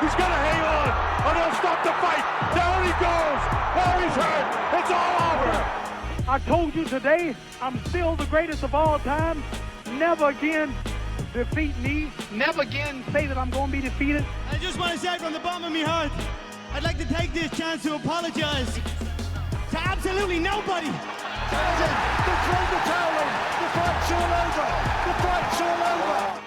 He's going to hang on. And he'll stop the fight. Down he goes. Now he's hurt. It's all over. I told you today, I'm still the greatest of all time. Never again defeat me. Never again say that I'm going to be defeated. I just want to say from the bottom of my heart, I'd like to take this chance to apologize to absolutely nobody. They've thrown the towel in. The fight's all over. The fight's all over.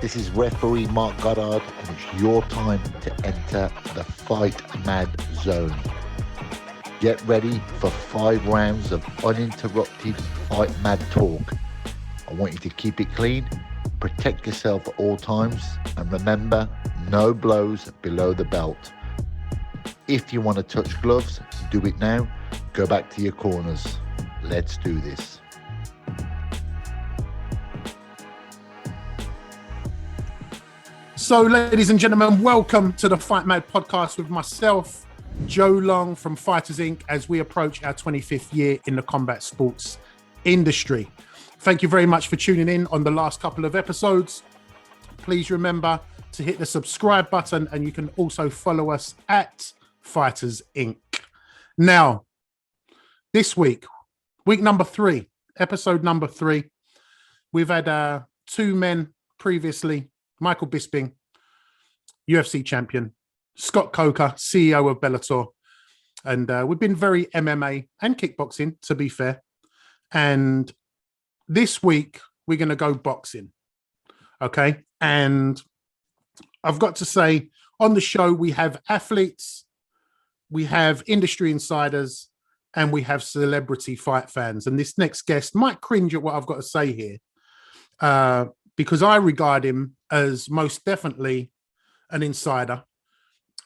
This is referee Mark Goddard, and it's your time to enter the FightMad zone. Get ready for 5 rounds of uninterrupted FightMad talk. I want you to keep it clean, protect yourself at all times, and remember, no blows below the belt. If you want to touch gloves, do it now. Go back to your corners. Let's do this. So, ladies and gentlemen, welcome to the FightMad Podcast with myself, Joe Long from Fighters Inc. as we approach our 25th year in the combat sports industry. Thank you very much for tuning in on the last couple of episodes. Please remember to hit the subscribe button, and you can also follow us at Fighters Inc. Now, this week, week number 3, episode number 3, we've had 2 men previously, Michael Bisping, UFC champion, Scott Coker, CEO of Bellator. And we've been very MMA and kickboxing, to be fair. And this week, we're going to go boxing. Okay. And I've got to say, on the show, we have athletes, we have industry insiders, and we have celebrity fight fans. And this next guest might cringe at what I've got to say here, because I regard him as most definitely an insider.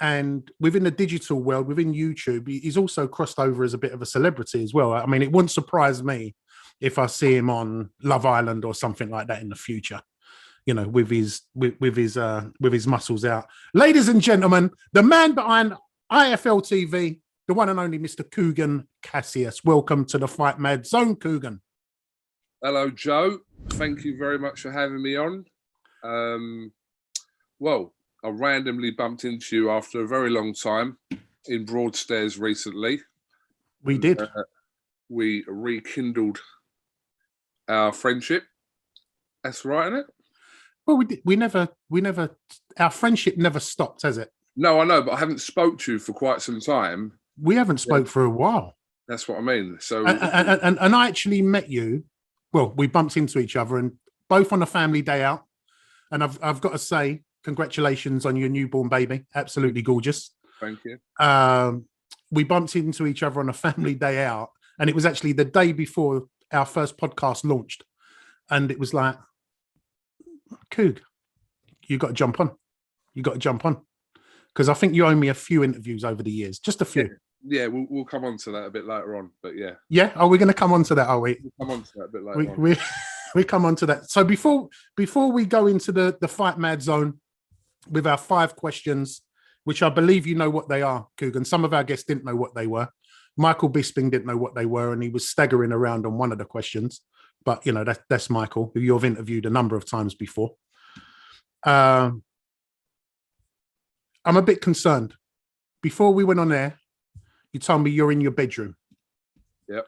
And within the digital world, within YouTube, he's also crossed over as a bit of a celebrity as well. I mean, it wouldn't surprise me if I see him on Love Island or something like that in the future, you know, with his muscles out. Ladies and gentlemen, the man behind IFL TV, the one and only Mr. Kugan Cassius. Welcome to the FightMad Zone, Kugan. Hello, Joe. Thank you very much for having me on. Well, I randomly bumped into you after a very long time in Broadstairs recently. We did. We rekindled our friendship. That's right, isn't it? Well, we did. We never. Our friendship never stopped, has it? No, I know, but I haven't spoke to you for quite some time. We haven't spoke for a while. That's what I mean. So, and I actually met you. Well, we bumped into each other, and both on a family day out. And I've got to say, congratulations on your newborn baby. Absolutely gorgeous. Thank you. We bumped into each other on a family day out, and it was actually the day before our first podcast launched. And it was like, Coog, you got to jump on. You got to jump on. Because I think you owe me a few interviews over the years, just a few. Yeah, we'll come on to that a bit later on, but yeah. Yeah, are we going to come on to that, are we? We'll come on to that a bit later on. We come on to that. So before we go into the FightMad zone with our 5 questions, which I believe you know what they are, Kugan. Some of our guests didn't know what they were. Michael Bisping didn't know what they were, and he was staggering around on one of the questions. But, you know, that's Michael, who you've interviewed a number of times before. I'm a bit concerned. Before we went on air, you told me you're in your bedroom. Yep.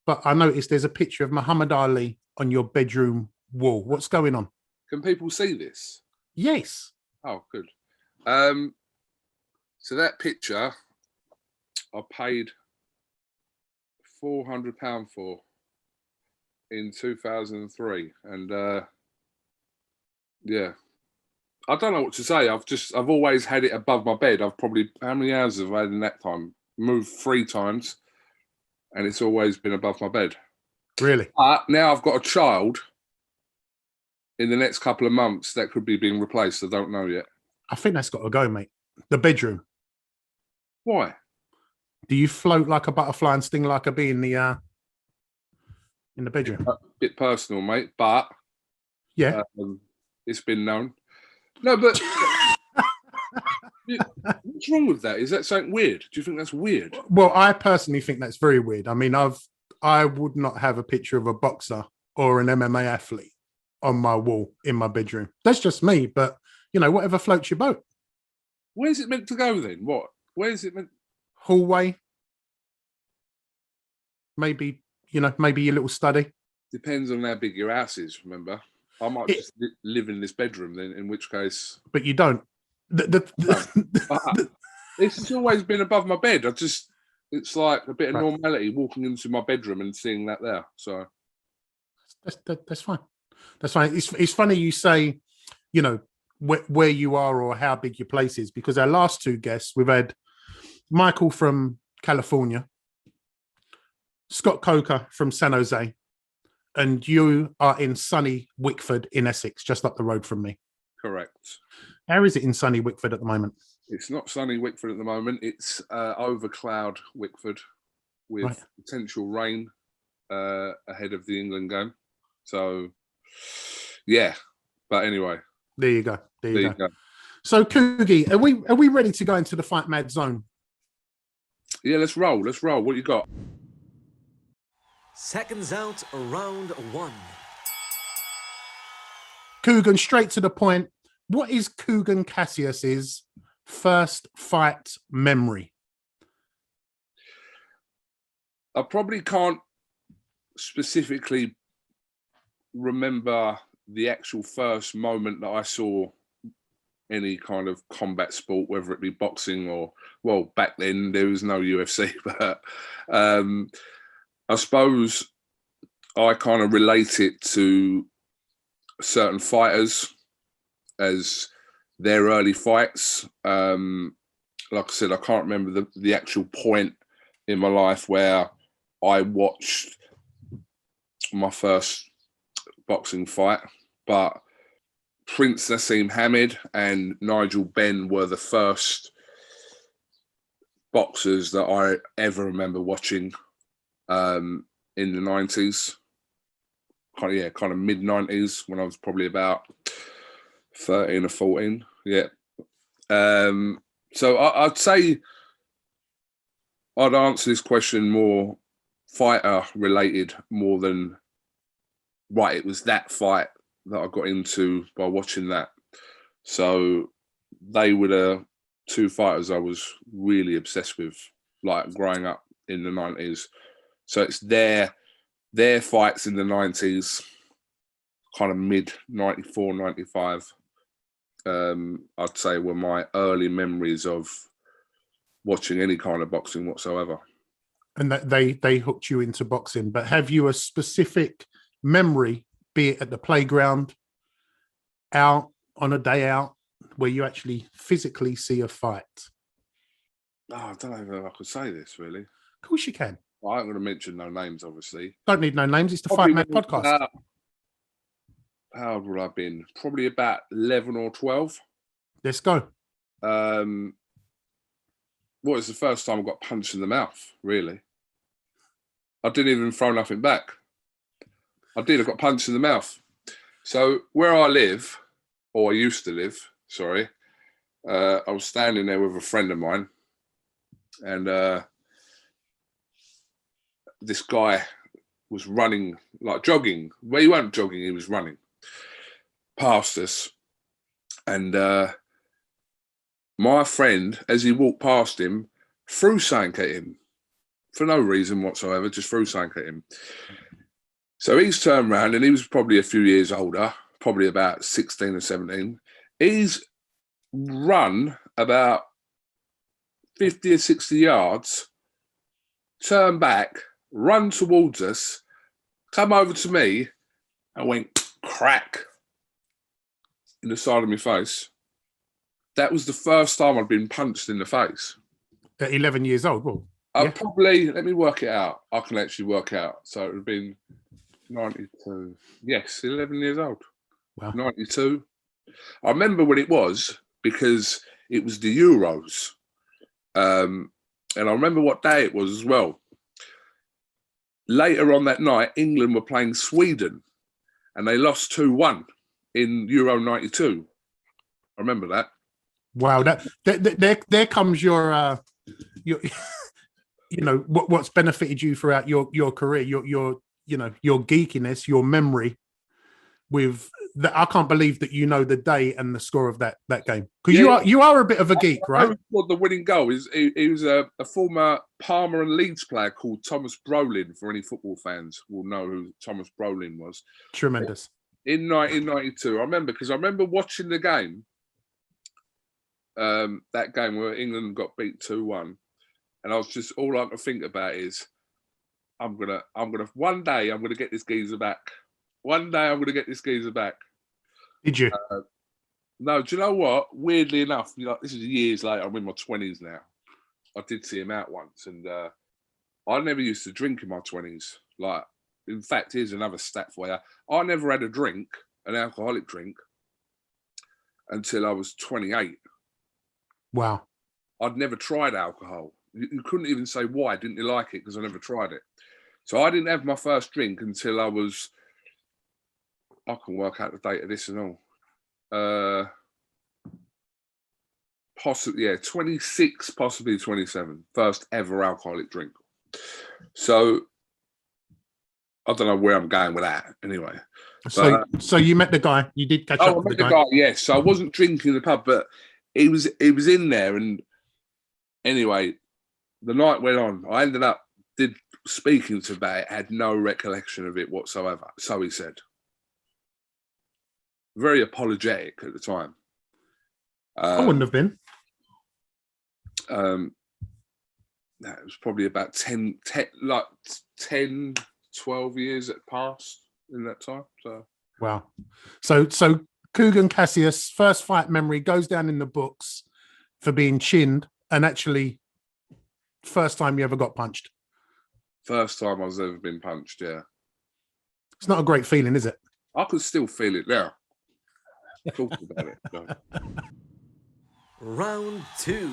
But I noticed there's a picture of Muhammad Ali on your bedroom wall. What's going on? Can people see this? Yes. Oh, good. So that picture, I paid £400 for in 2003, and yeah. I don't know what to say. I've always had it above my bed. I've probably, how many hours have I had in that time? Moved 3 times, and it's always been above my bed. Really? Now I've got a child. In the next couple of months, that could be being replaced. I don't know yet. I think that's got to go, mate. The bedroom. Why? Do you float like a butterfly and sting like a bee in the bedroom? A bit personal, mate, but yeah, it's been known. No, but what's wrong with that? Is that something weird? Do you think that's weird? Well, I personally think that's very weird. I mean, I would not have a picture of a boxer or an MMA athlete on my wall in my bedroom. That's just me, but whatever floats your boat. Where's it meant to go then? What? Where's it meant? Hallway. Maybe maybe your little study. Depends on how big your house is. Remember, I might just live in this bedroom then. In which case, but you don't. It's always been above my bed. It's like a bit of normality walking into my bedroom and seeing that there. So that's fine. That's fine. It's funny you say, where you are or how big your place is, because our last two guests, we've had Michael from California, Scott Coker from San Jose, and you are in sunny Wickford in Essex, just up the road from me. Correct. How is it in sunny Wickford at the moment? It's not sunny Wickford at the moment. It's over cloud Wickford with potential rain ahead of the England game. So, yeah. But anyway. There you go. There you go. So, Kugi, are we ready to go into the Fight Mad zone? Yeah, let's roll. Let's roll. What you got? Seconds out, round one. Kugan, straight to the point. What is Kugan Cassius's first fight memory? I probably can't specifically remember the actual first moment that I saw any kind of combat sport, whether it be boxing or, well, back then there was no UFC, but I suppose I kind of relate it to certain fighters as their early fights. Like I said, I can't remember the actual point in my life where I watched my first boxing fight, but Prince Naseem Hamed and Nigel Benn were the first boxers that I ever remember watching in the 90s. Kind of mid-90s, when I was probably about 13 or 14. Yeah. So I'd say I'd answer this question more fighter related more than it was that fight that I got into by watching that. So they were the two fighters I was really obsessed with, like growing up in the 90s. So it's their fights in the 90s, kind of mid 94, 95, I'd say were my early memories of watching any kind of boxing whatsoever. And that they hooked you into boxing, but have you a specific memory, be it at the playground, out on a day out, where you actually physically see a fight? Oh, I don't know if I could say this, really. Of course you can. Well, I'm going to mention no names, obviously. Don't need no names. It's the FightMad Podcast. How old would I have been? Probably about 11 or 12. Let's go. What was the first time I got punched in the mouth, really? I didn't even throw nothing back. I got punched in the mouth. So where I live, or I used to live, sorry, I was standing there with a friend of mine, and this guy was running, like jogging. Well, he wasn't jogging, he was running past us. And my friend, as he walked past him, threw something at him for no reason whatsoever, just threw something at him. So he's turned around, and he was probably a few years older, probably about 16 or 17. He's run about 50 or 60 yards, turned back, run towards us, come over to me, and went crack in the side of my face. That was the first time I'd been punched in the face. At 11 years old? Well, probably, let me work it out. I can actually work out. So it would have been 92. Yes, 11 years old. Wow. 92. I remember when it was, because it was the Euros. And I remember what day it was as well. Later on that night, England were playing Sweden, and they lost 2-1 in Euro 92. I remember that. Wow, there comes your what's benefited you throughout your career, your geekiness, your memory. with that. I can't believe that you know the day and the score of that game, because you are a bit of a geek, right? What the winning goal is? He was a former Parma and Leeds player called Thomas Brolin. For any football fans will know who Thomas Brolin was. Tremendous. In 1992, I remember watching the game. That game where England got beat 2-1, and I was just, all I can think about is I'm gonna one day I'm gonna get this geezer back. One day I'm gonna get this geezer back. Did you? No, do you know what? Weirdly enough, this is years later. I'm in my 20s now. I did see him out once, and I never used to drink in my 20s. Like, in fact, here's another stat for you. I never had a drink, an alcoholic drink, until I was 28. Wow. I'd never tried alcohol. You couldn't even say why. Didn't you like it? Because I never tried it. So I didn't have my first drink until I was, I can work out the date of this and all. Possibly, 26, possibly 27. First ever alcoholic drink. So I don't know where I'm going with that. Anyway. So you met the guy. You did catch up with the guy. Yes. So I wasn't drinking in the pub, but he was in there. And anyway, the night went on. I ended up speaking to him about it, had no recollection of it whatsoever. So he said. Very apologetic at the time. I wouldn't have been. It was probably about 10, 12 years that passed in that time. So wow. So Kugan Cassius, first fight memory, goes down in the books for being chinned, and actually first time you ever got punched. First time I was ever been punched, yeah. It's not a great feeling, is it? I could still feel it now. Talk about it. So. Round 2.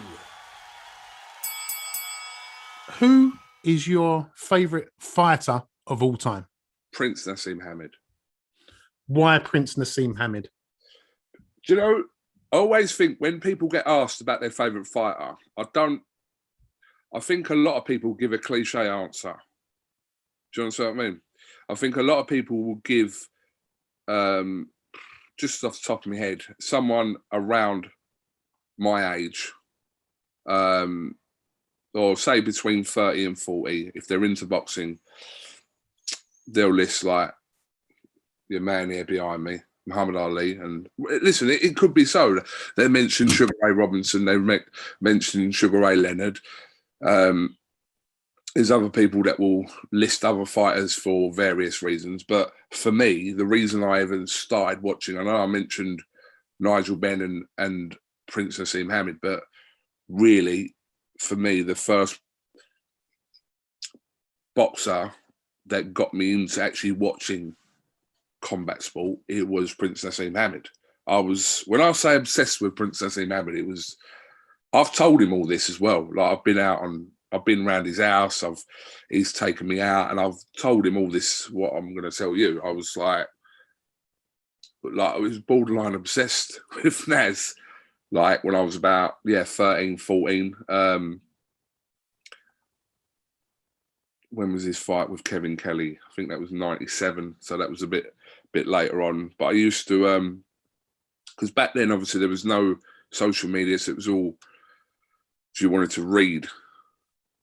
Who is your favourite fighter of all time? Prince Naseem Hamed. Why Prince Naseem Hamed? Do you know, I always think when people get asked about their favourite fighter, I think a lot of people give a cliche answer. Do you understand what I mean? I think a lot of people will give, just off the top of my head, someone around my age, or say between 30 and 40, if they're into boxing, they'll list like your man here behind me, Muhammad Ali. And listen, it could be so. They mentioned Sugar Ray Robinson, they mentioned Sugar Ray Leonard. There's other people that will list other fighters for various reasons. But for me, the reason I even started watching, I know I mentioned Nigel Benn and Prince Naseem Hamed, but really, for me, the first boxer that got me into actually watching combat sport, it was Prince Naseem Hamed. When I say obsessed with Prince Naseem Hamed, I've told him all this as well. Like I've been around his house, he's taken me out, and I've told him all this, what I'm going to tell you. I was like I was borderline obsessed with Naz, like when I was about, 13, 14. When was his fight with Kevin Kelly? I think that was 97. So that was a bit later on. But I used to, because back then, obviously, there was no social media. So it was all, if you wanted to read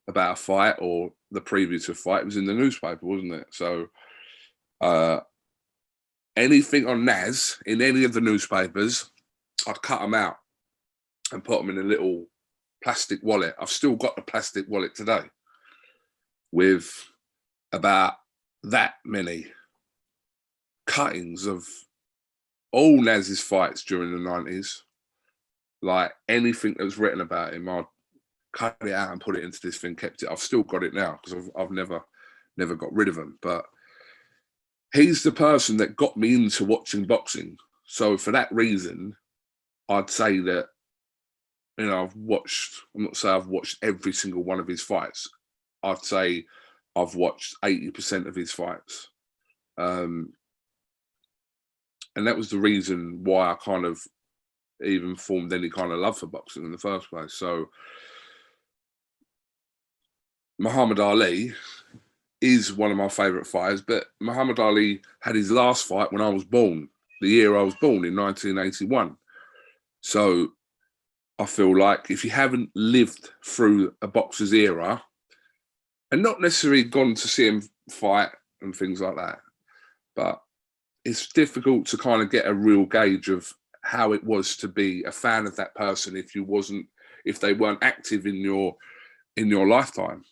about a fight or the preview to a fight, it was in the newspaper, wasn't it? So anything on Naz in any of the newspapers, I'd cut them out and put them in a little plastic wallet. I've still got the plastic wallet today with about that many cuttings of all Naz's fights during the 90s. Like anything that was written about him, I'd cut it out and put it into this thing, kept it. I've still got it now because I've never got rid of him. But he's the person that got me into watching boxing. So for that reason, I'd say that, I'm not saying I've watched every single one of his fights. I'd say I've watched 80% of his fights. And that was the reason why I kind of even formed any kind of love for boxing in the first place. So Muhammad Ali is one of my favourite fighters. But Muhammad Ali had his last fight when I was born, the year I was born in 1981. So I feel like if you haven't lived through a boxer's era and not necessarily gone to see him fight and things like that, but it's difficult to kind of get a real gauge of how it was to be a fan of that person if they weren't active in your lifetime.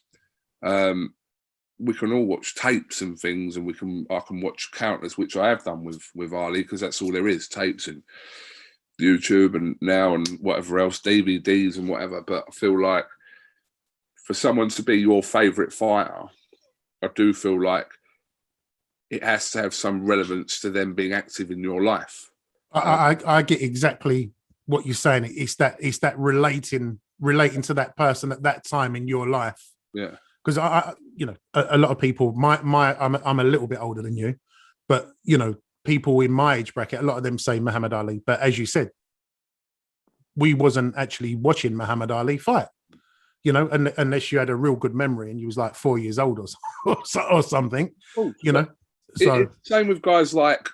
We can all watch tapes and things, and I can watch countless, which I have done with Ali, because that's all there is, tapes and YouTube and now and whatever else, DVDs and whatever. But I feel like for someone to be your favourite fighter, I do feel like it has to have some relevance to them being active in your life. I get exactly what you're saying. It's that relating to that person at that time in your life. Yeah. Because a lot of people, I'm a little bit older than you, but people in my age bracket, a lot of them say Muhammad Ali. But as you said, we wasn't actually watching Muhammad Ali fight. Unless you had a real good memory and you was like 4 years old or something. Oh, So same with guys like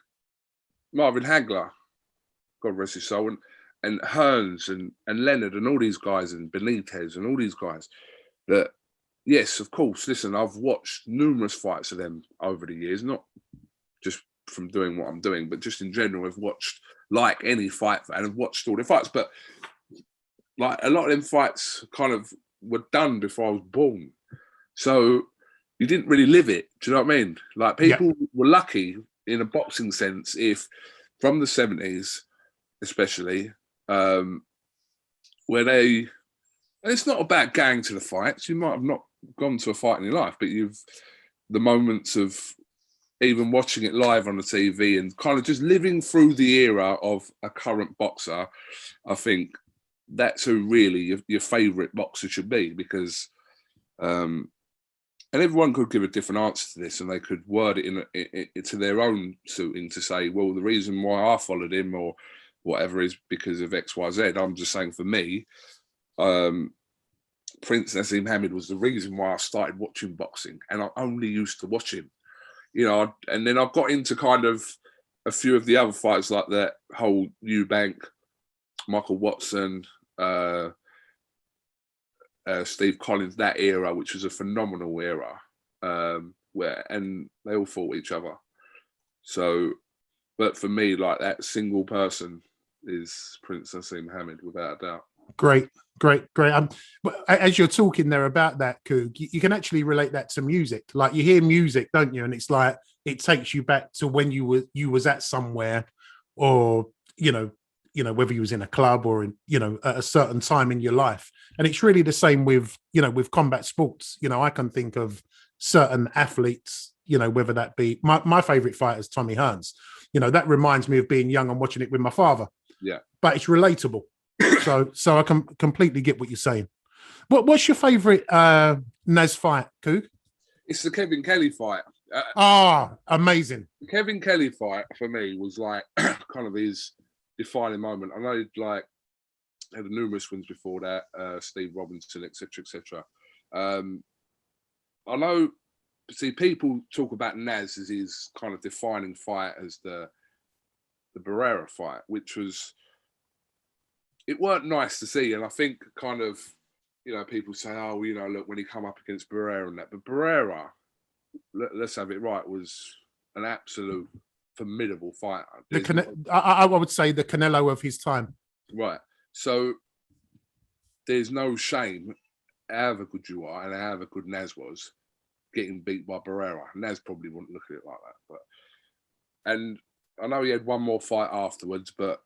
Marvin Hagler, God rest his soul, and Hearns and Leonard and all these guys, and Benitez and all these guys that, yes, of course, listen, I've watched numerous fights of them over the years, not just from doing what I'm doing, but just in general. I've watched, like any fight fan, I've watched all the fights, but like a lot of them fights kind of were done before I was born. So you didn't really live it. Do you know what I mean? Like, people were lucky in a boxing sense if from the 70s, especially, where and it's not about going to the fights. You might have not gone to a fight in your life, but the moments of even watching it live on the TV and kind of just living through the era of a current boxer. I think that's who really your favourite boxer should be, because and everyone could give a different answer to this, and they could word it to their own suiting to say, well, the reason why I followed him or whatever is because of X, Y, Z. I'm just saying, for me, Prince Naseem Hamed was the reason why I started watching boxing, and I only used to watch him, and then I got into kind of a few of the other fights, like that whole Eubank, Michael Watson, Steve Collins, that era, which was a phenomenal era, and they all fought each other. So, but for me, like, that single person is Prince Naseem Hamed, without a doubt. Great. But as you're talking there about that, Coog, you can actually relate that to music. Like, you hear music, don't you? And it's like it takes you back to when you was at somewhere, or whether you was in a club or in at a certain time in your life. And it's really the same with with combat sports. I can think of certain athletes, whether that be my favorite fighter is Tommy Hearns. That reminds me of being young and watching it with my father. Yeah, but it's relatable. So I can completely get what you're saying. What's your favorite Naz fight, Coog? It's the Kevin Kelly fight. Amazing. The Kevin Kelly fight for me was like kind of his defining moment. I know he'd had numerous wins before that, Steve Robinson, etc. I know. See, people talk about Naz as his kind of defining fight as the Barrera fight, which was, it weren't nice to see. And I think kind of, people say, oh, look, when he come up against Barrera and that. But Barrera, let's have it right, was an absolute formidable fighter. I would say the Canelo of his time. Right. So there's no shame, however good you are and however good Naz was, getting beat by Barrera. Naz probably wouldn't look at it like that. And I know he had one more fight afterwards, but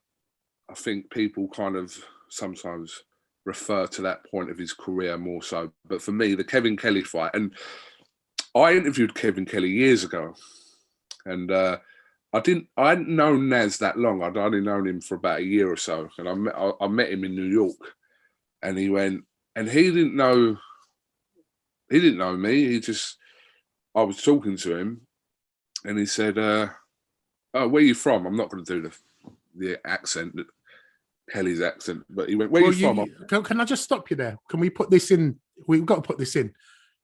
I think people kind of sometimes refer to that point of his career more so. But for me, the Kevin Kelly fight, and I interviewed Kevin Kelly years ago, and I hadn't known Naz that long. I'd only known him for about a year or so, and I met him in New York, and he went, and he didn't know me. I was talking to him, and he said, "Oh, where are you from?" I'm not going to do the accent, Kelly's accent, but he went, "Where are you from?" Can I just stop you there? Can we put this in? We've got to put this in.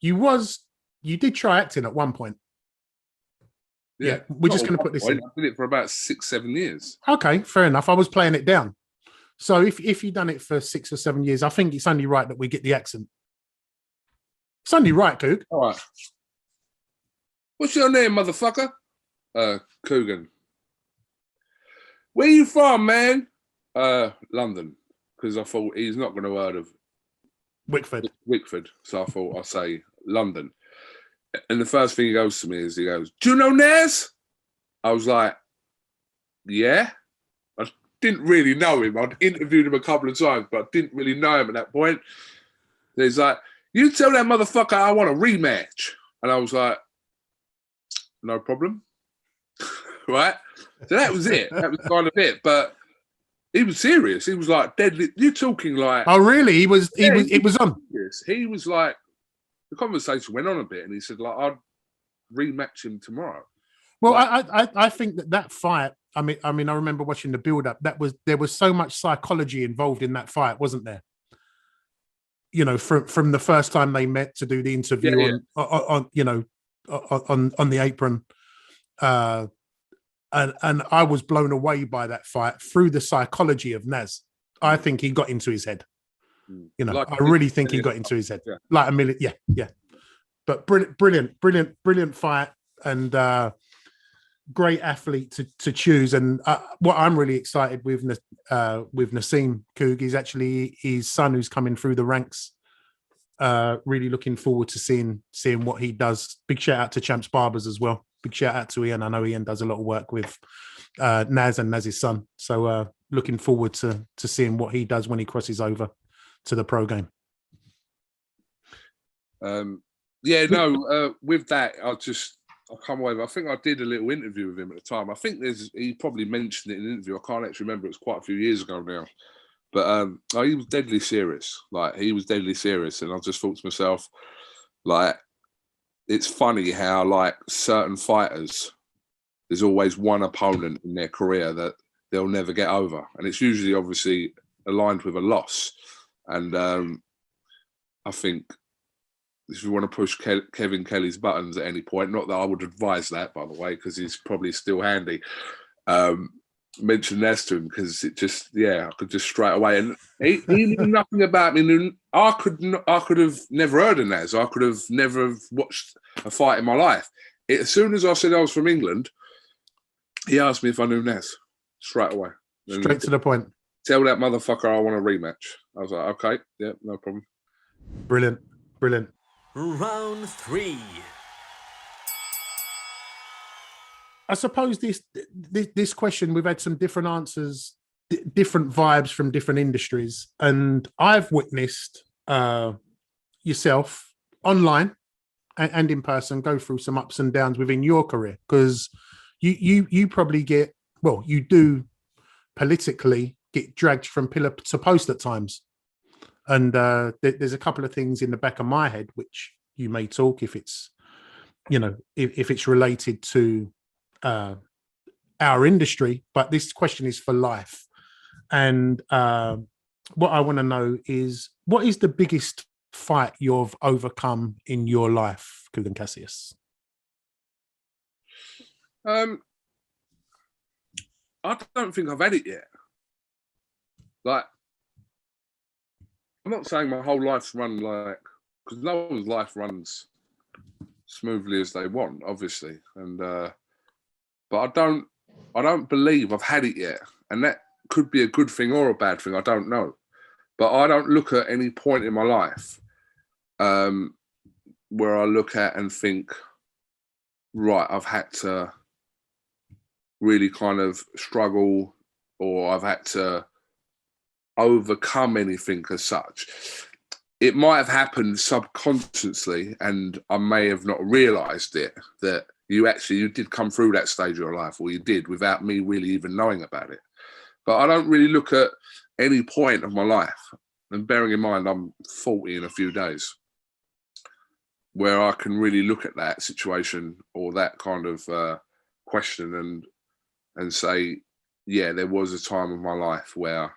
You was You did try acting at one point. Yeah, we're Not just at going to one put this point. in. I did it for about 6-7 years. Okay, fair enough. I was playing it down. So if you've done it for 6 or 7 years, I think it's only right that we get the accent. It's only right, Coog. All right. What's your name, motherfucker? Kugan. Where you from, man? London. Because I thought he's not going to heard of Wickford. So I thought I'll say London. And the first thing he goes to me is, he goes, do you know Naz? I was like, yeah. I didn't really know him. I'd interviewed him a couple of times, but I didn't really know him at that point. And he's like, you tell that motherfucker I want a rematch. And I was like, no problem. Right? So that was it. That was kind of it. But he was serious. He was like deadly. You're talking like... Oh, really? It was on. Serious. He was like... The conversation went on a bit, and he said, like, I'd rematch him tomorrow. Well, I think that fight, I mean, I remember watching the build-up. There was so much psychology involved in that fight, wasn't there? You know, from the first time they met to do the interview on the apron. And I was blown away by that fight through the psychology of Naz. I think he got into his head. You know, I really think he got into his head. Like a million, yeah. But brilliant fight, and great athlete to choose. And what I'm really excited with Naseem Coog is actually his son, who's coming through the ranks. Really looking forward to seeing what he does. Big shout out to Champs Barbers as well. Big shout out to Ian. I know Ian does a lot of work with Naz and Naz's son. So looking forward to seeing what he does when he crosses over to the pro game. With that, I come away. I think I did a little interview with him at the time. I think he probably mentioned it in an interview. I can't actually remember. It was quite a few years ago now. But he was deadly serious. Like, he was deadly serious. And I just thought to myself, like, it's funny how, like, certain fighters, there's always one opponent in their career that they'll never get over. And it's usually obviously aligned with a loss. And I think if you want to push Kevin Kelly's buttons at any point, not that I would advise that, by the way, because he's probably still handy, mention Naz to him, because it just, I could just straight away. And he knew nothing about me. I could have never heard of Naz. I could have never watched a fight in my life. As soon as I said I was from England, he asked me if I knew Naz straight away. Straight to the point. Tell that motherfucker I want a rematch. I was like, okay, yeah, no problem. Brilliant. Round 3. I suppose this question, we've had some different answers, different vibes from different industries, and I've witnessed yourself online and in person go through some ups and downs within your career, because you probably you do politically get dragged from pillar to post at times. And there's a couple of things in the back of my head which you may talk if it's, if it's related to our industry, but this question is for life. And what I want to know is, what is the biggest fight you've overcome in your life, Kugan Cassius? I don't think I've had it yet. Like, I'm not saying my whole life's run like, because no one's life runs smoothly as they want, obviously, and but I don't believe I've had it yet, and that could be a good thing or a bad thing. I don't know, but I don't look at any point in my life where I look at and think, right, I've had to really kind of struggle, or I've had to overcome anything as such. It might have happened subconsciously, and I may have not realised it, that you did come through that stage of your life, or you did, without me really even knowing about it. But I don't really look at any point of my life, and bearing in mind I'm 40 in a few days, where I can really look at that situation or that kind of question and say, yeah, there was a time of my life where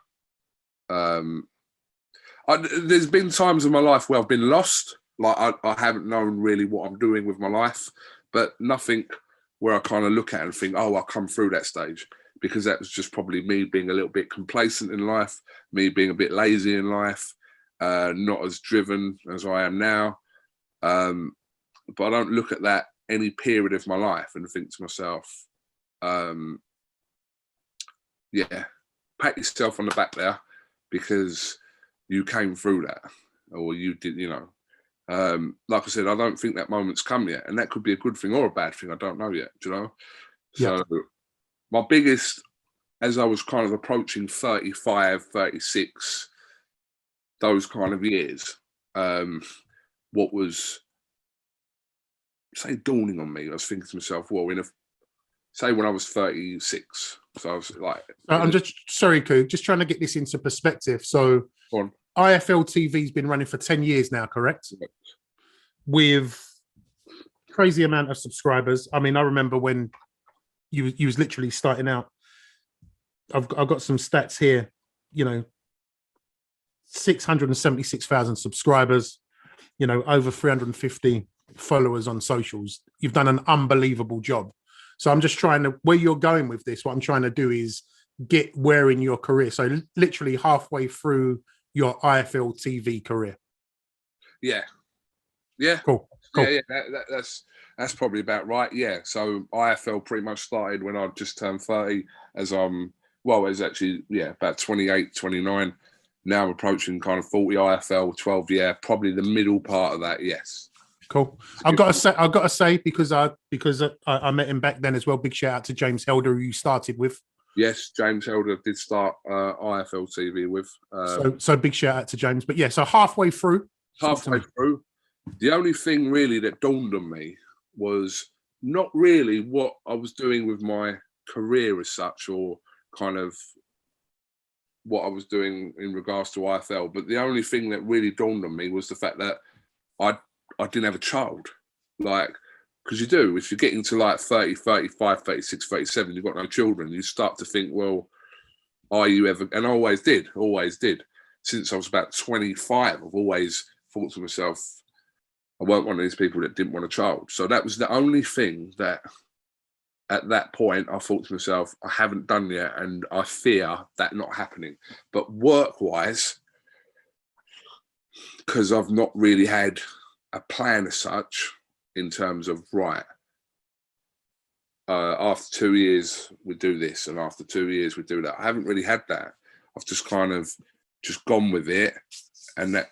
there's been times in my life where I've been lost, Like I haven't known really what I'm doing with my life, but nothing where I kind of look at it and think, oh, I'll come through that stage, because that was just probably me being a little bit complacent in life, me being a bit lazy in life, not as driven as I am now. But I don't look at that any period of my life and think to myself, yeah, pat yourself on the back there, because you came through that, or you did, you know. Like I said, I don't think that moment's come yet, and that could be a good thing or a bad thing. I don't know yet, do you know? Yeah. So my biggest, as I was kind of approaching 35, 36, those kind of years, what was, say, dawning on me, I was thinking to myself, well, say when I was 36, so I was like... I'm just, sorry, Coog, just trying to get this into perspective. So IFL TV's been running for 10 years now, correct? With crazy amount of subscribers. I mean, I remember when you was literally starting out. I've got some stats here, you know, 676,000 subscribers, you know, over 350 followers on socials. You've done an unbelievable job. So I'm just trying to, where you're going with this, what I'm trying to do is get where in your career. So literally halfway through your IFL TV career. Yeah. Cool. Yeah. That's probably about right. Yeah. So IFL pretty much started when I just turned 30, as it's actually, about 28, 29. Now I'm approaching kind of 40 IFL, 12, probably the middle part of that. Yes. Cool. I've got to say, because I met him back then as well. Big shout out to James Helder, who you started with. Yes, James Helder did start IFL TV with. So big shout out to James. But yeah, so halfway through. The only thing really that dawned on me was not really what I was doing with my career as such, or kind of what I was doing in regards to IFL. But the only thing that really dawned on me was the fact that I didn't have a child. Like, because you do, if you're getting to like 30, 35, 36, 37, you've got no children, you start to think, well, are you ever, and I always did. Since I was about 25, I've always thought to myself, I weren't one of these people that didn't want a child. So that was the only thing that at that point I thought to myself, I haven't done yet, and I fear that not happening. But work-wise, because I've not really had a plan as such in terms of, after 2 years we do this, and after 2 years we do that. I haven't really had that. I've just kind of just gone with it, and that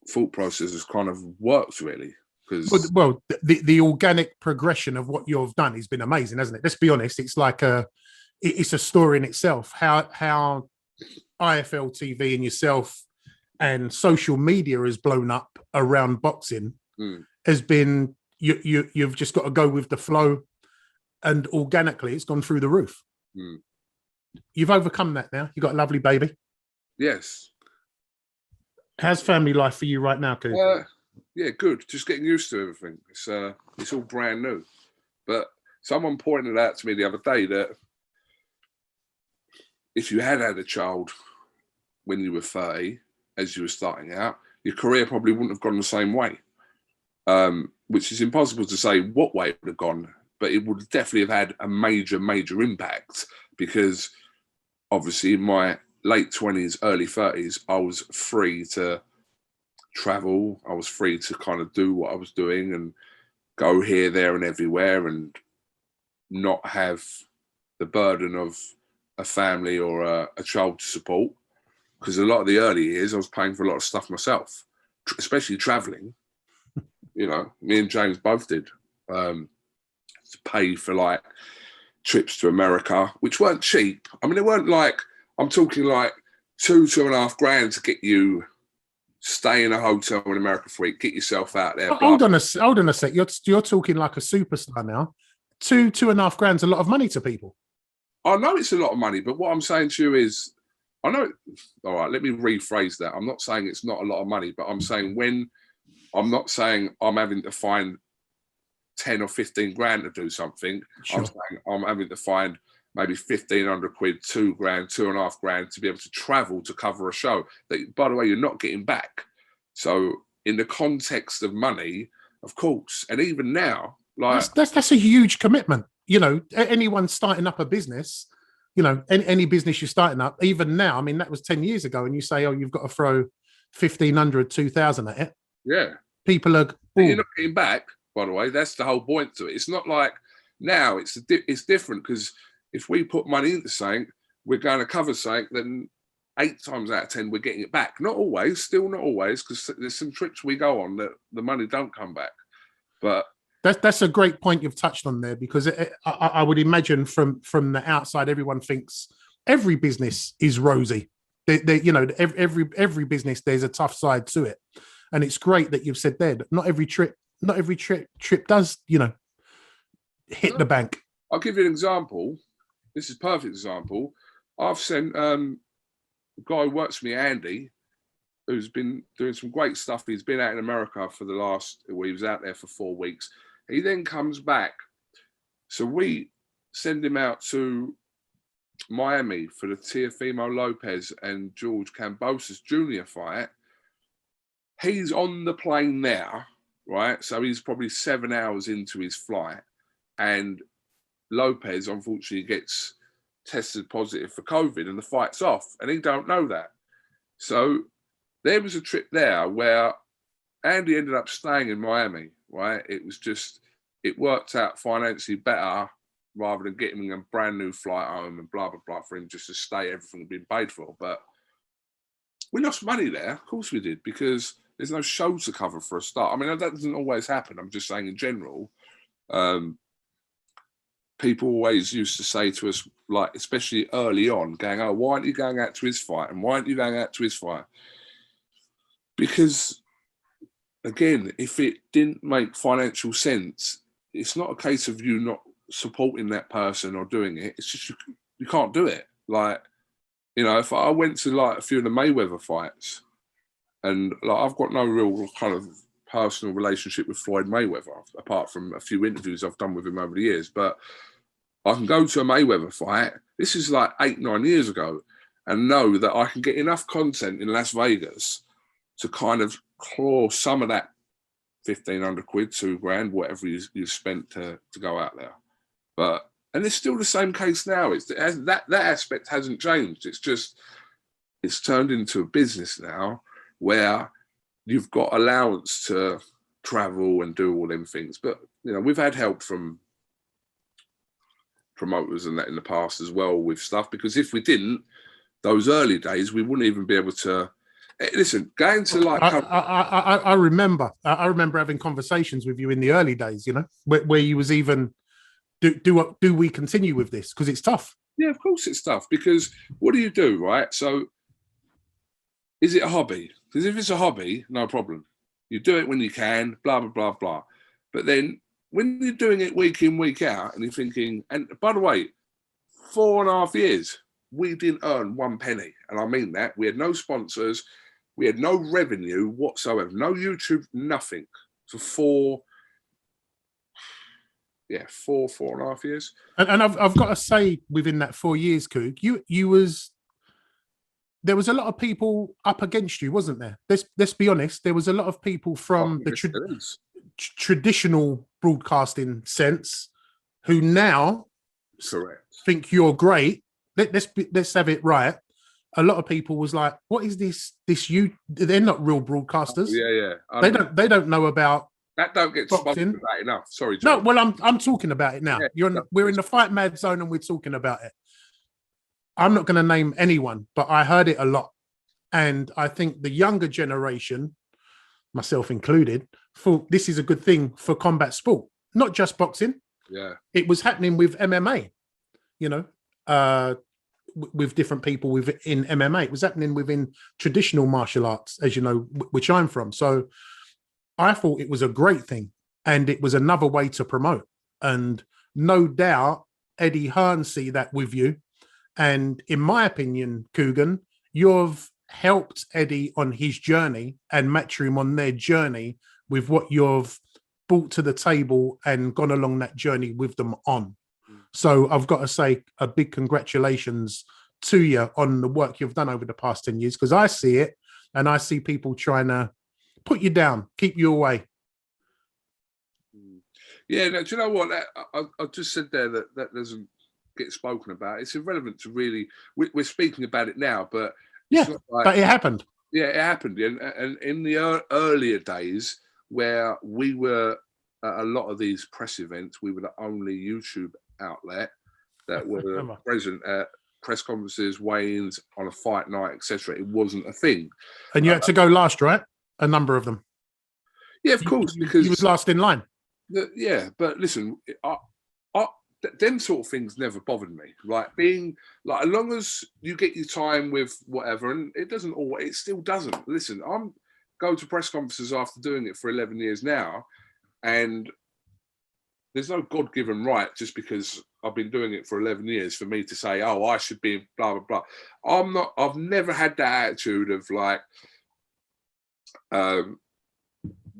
thought process has kind of worked really. Because the organic progression of what you've done has been amazing, hasn't it? Let's be honest, it's like it's a story in itself. How IFL TV and yourself and social media has blown up around boxing has been, you've just got to go with the flow, and organically it's gone through the roof. You've overcome that now. You've got a lovely baby. Yes. How's family life for you right now, Coog? Yeah, good. Just getting used to everything. It's all brand new. But someone pointed out to me the other day that if you had a child when you were 30, as you were starting out, your career probably wouldn't have gone the same way. Which is impossible to say what way it would have gone, but it would definitely have had a major, major impact, because obviously in my late 20s, early 30s, I was free to travel. I was free to kind of do what I was doing and go here, there and everywhere, and not have the burden of a family or a child to support. Because a lot of the early years I was paying for a lot of stuff myself, especially traveling. You know, me and James both did, to pay for like trips to America, which weren't cheap. I mean, they weren't like, I'm talking like $2.5 grand to get you stay in a hotel in America for a week, get yourself out there. Hold on a sec. You're talking like a superstar now. $2.5 grand's a lot of money to people. I know it's a lot of money, but what I'm saying to you is, I know. All right, let me rephrase that. I'm not saying it's not a lot of money, but I'm saying I'm not saying I'm having to find 10 or 15 grand to do something. Sure. I'm saying I'm having to find maybe 1,500 quid, 2 grand, 2.5 grand to be able to travel to cover a show that, by the way, you're not getting back. So in the context of money, of course. And even now, like that's a huge commitment. You know, anyone starting up a business, you know, any business you're starting up, even now, I mean, that was 10 years ago, and you say, oh, you've got to throw 1,500, 2,000 at it. Yeah. People are... You're not getting back, by the way. That's the whole point to it. It's not like now, it's different, because if we put money into something, we're going to cover something, then 8 times out of 10, we're getting it back. Not always, still not always, because there's some trips we go on that the money don't come back. But... That's a great point you've touched on there, because I would imagine from the outside, everyone thinks every business is rosy. You know, every business, there's a tough side to it, and it's great that you've said there that not every trip does, you know, hit the bank. I'll give you an example. This is a perfect example. I've sent a guy who works for me, Andy, who's been doing some great stuff. He's been out in America for he was out there for 4 weeks. He then comes back. So we send him out to Miami for the Teofimo Lopez and George Kambosos Jr. fight. He's on the plane now, right? So he's probably 7 hours into his flight. And Lopez, unfortunately, gets tested positive for COVID and the fight's off. And he don't know that. So there was a trip there where Andy ended up staying in Miami, right? It worked out financially better rather than getting him a brand new flight home and blah, blah, blah for him just to stay, everything had been paid for. But we lost money there. Of course we did, because there's no show to cover for a start. I mean, that doesn't always happen. I'm just saying in general, people always used to say to us, like, especially early on, going, oh, why aren't you going out to his fight? And why aren't you going out to his fight? Because, again, if it didn't make financial sense, it's not a case of you not supporting that person or doing it. It's just you can't do it. Like, you know, if I went to like a few of the Mayweather fights, and like I've got no real kind of personal relationship with Floyd Mayweather, apart from a few interviews I've done with him over the years, but I can go to a Mayweather fight. This is like 8-9 years ago, and know that I can get enough content in Las Vegas to kind of claw some of that 1,500 quid, $2,000, whatever you spent to go out there. But, and it's still the same case now. That aspect hasn't changed. It's just, it's turned into a business now where you've got allowance to travel and do all them things. But, you know, we've had help from promoters and that in the past as well with stuff, because if we didn't, those early days, we wouldn't even be able to. Listen, going to like... I remember having conversations with you in the early days, you know, where you was even, do we continue with this? Because it's tough. Yeah, of course it's tough, because what do you do, right? So is it a hobby? Because if it's a hobby, no problem. You do it when you can, blah, blah, blah, blah. But then when you're doing it week in, week out, and you're thinking, and by the way, 4.5 years, we didn't earn 1 penny. And I mean that. We had no sponsors. We had no revenue whatsoever. No YouTube, nothing. For 4.5 years. And I've got to say, within that 4 years, Coog, there was a lot of people up against you, wasn't there? Let's be honest. There was a lot of people from the traditional broadcasting sense who now think you're great. Let's have it right. A lot of people was like, "What is this? They're not real broadcasters. They don't know about that. Don't get spoken about enough. Sorry, John. No. Well, I'm talking about it now. We're in the Fight Mad zone, and we're talking about it. I'm not going to name anyone, but I heard it a lot, and I think the younger generation, myself included, thought this is a good thing for combat sport, not just boxing. Yeah, it was happening with MMA. You know. With different people within MMA. It was happening within traditional martial arts, as you know, which I'm from. So I thought it was a great thing, and it was another way to promote. And no doubt Eddie Hearn see that with you. And in my opinion, Kugan, you've helped Eddie on his journey and Matchroom on their journey with what you've brought to the table and gone along that journey with them on. So I've got to say a big congratulations to you on the work you've done over the past 10 years, because I see it, and I see people trying to put you down, keep you away? Yeah, no, do you know what? I just said there that doesn't get spoken about. It's irrelevant to really. We're speaking about it now, but it's not like, but it happened. Yeah, it happened, and in the earlier days where we were at a lot of these press events, we were the only YouTube outlet that were present at press conferences, weigh-ins, on a fight night, etc. It wasn't a thing, and you had to go last, right? A number of them. Yeah, of course, because you was last in line. Yeah, but listen, them sort of things never bothered me. Like being like, as long as you get your time with whatever, and it doesn't always, it still doesn't. Listen, I'm going to press conferences after doing it for 11 years now, and there's no God-given right just because I've been doing it for 11 years for me to say, oh, I should be blah blah blah. I've never had that attitude of like,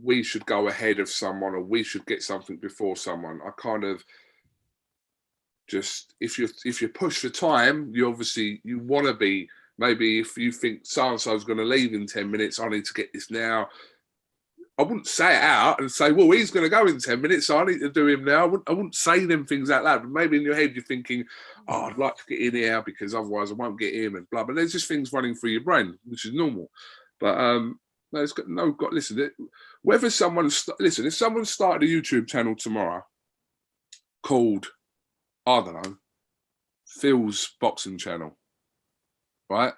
we should go ahead of someone or we should get something before someone. I kind of just, if you push for time, you want to be, maybe if you think so-and-so's going to leave in 10 minutes, I need to get this now. I wouldn't say it out and say, well, he's going to go in 10 minutes, so I need to do him now. I wouldn't say them things out loud, but maybe in your head you're thinking, oh, I'd like to get in here because otherwise I won't get in and blah, but there's just things running through your brain, which is normal. But no, it's got no. Got listen. Whether someone's listen, if someone started a YouTube channel tomorrow called, I don't know, Phil's Boxing Channel, right,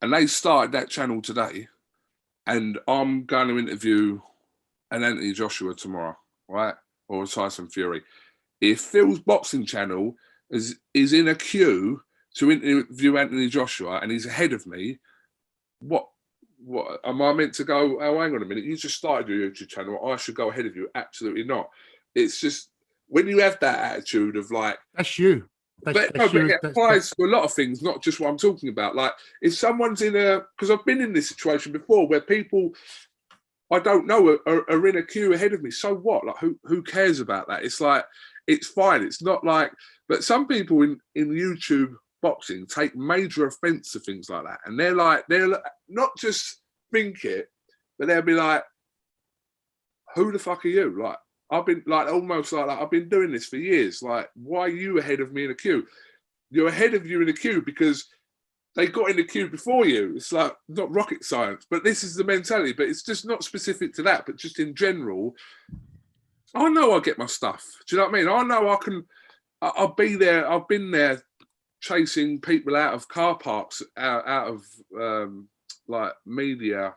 and they started that channel today, and I'm going to interview an Anthony Joshua tomorrow, right, or a Tyson Fury. If Phil's Boxing Channel is in a queue to interview Anthony Joshua and he's ahead of me, what am I meant to go? Oh, hang on a minute. You just started your YouTube channel. I should go ahead of you. Absolutely not. It's just when you have that attitude of like, that's you. But it applies to a lot of things, not just what I'm talking about. Like if someone's because I've been in this situation before where people I don't know are in a queue ahead of me. So what? Like who cares about that? It's like, it's fine. It's not like, but some people in YouTube boxing take major offense to things like that, and they're not just think it, but they'll be like, who the fuck are you? Like I've been like almost like I've been doing this for years. Like, why are you ahead of me in a queue? You're ahead of you in a queue because they got in the queue before you. It's like not rocket science, but this is the mentality. But it's just not specific to that, but just in general. I know I'll get my stuff. Do you know what I mean? I know I can. I'll be there. I've been there chasing people out of car parks, out of like media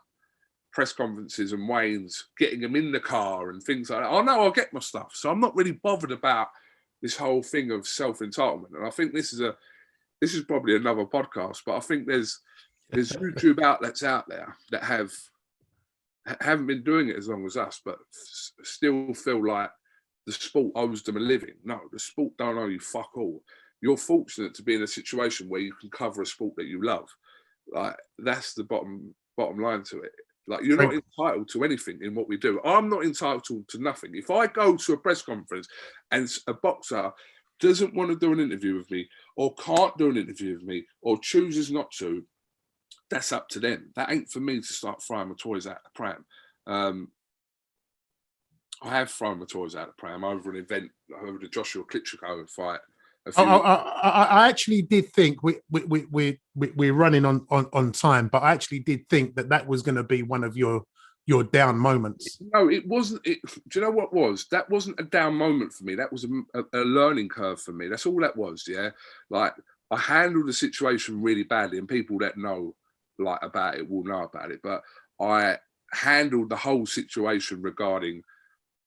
press conferences and weigh-ins, getting them in the car and things like that. I know I'll get my stuff, so I'm not really bothered about this whole thing of self-entitlement. And I think this is probably another podcast, but I think there's YouTube outlets out there that haven't been doing it as long as us, but still feel like the sport owes them a living. No, the sport don't owe you fuck all. You're fortunate to be in a situation where you can cover a sport that you love. Like that's the bottom line to it. Like you're not entitled to anything in what we do. I'm not entitled to nothing. If I go to a press conference and a boxer doesn't want to do an interview with me or can't do an interview with me or chooses not to, that's up to them. That ain't for me to start throwing my toys out the pram. I have thrown my toys out the pram over an event, over the Joshua Klitschko fight. I actually did think we're running on time, but I actually did think that was going to be one of your down moments. No, it wasn't. Do you know what was? That wasn't a down moment for me. That was a learning curve for me. That's all that was. Yeah, like I handled the situation really badly, and people that know like about it will know about it. But I handled the whole situation regarding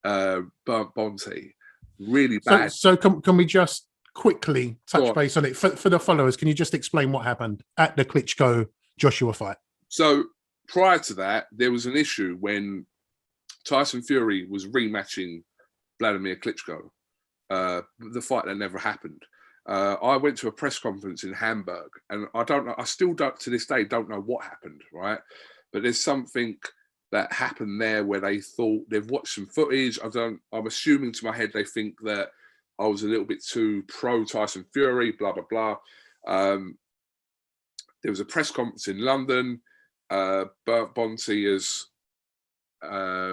Bernd Bönte really bad. So can we just quickly touch base on it for the followers? Can you just explain what happened at the Klitschko Joshua fight? So prior to that, there was an issue when Tyson Fury was rematching Vladimir Klitschko, the fight that never happened. I went to a press conference in Hamburg, and I still don't to this day don't know what happened, right? But there's something that happened there where they thought they've watched some footage. I'm assuming to my head they think that I was a little bit too pro Tyson Fury, blah, blah, blah. There was a press conference in London. Bernd Bönte has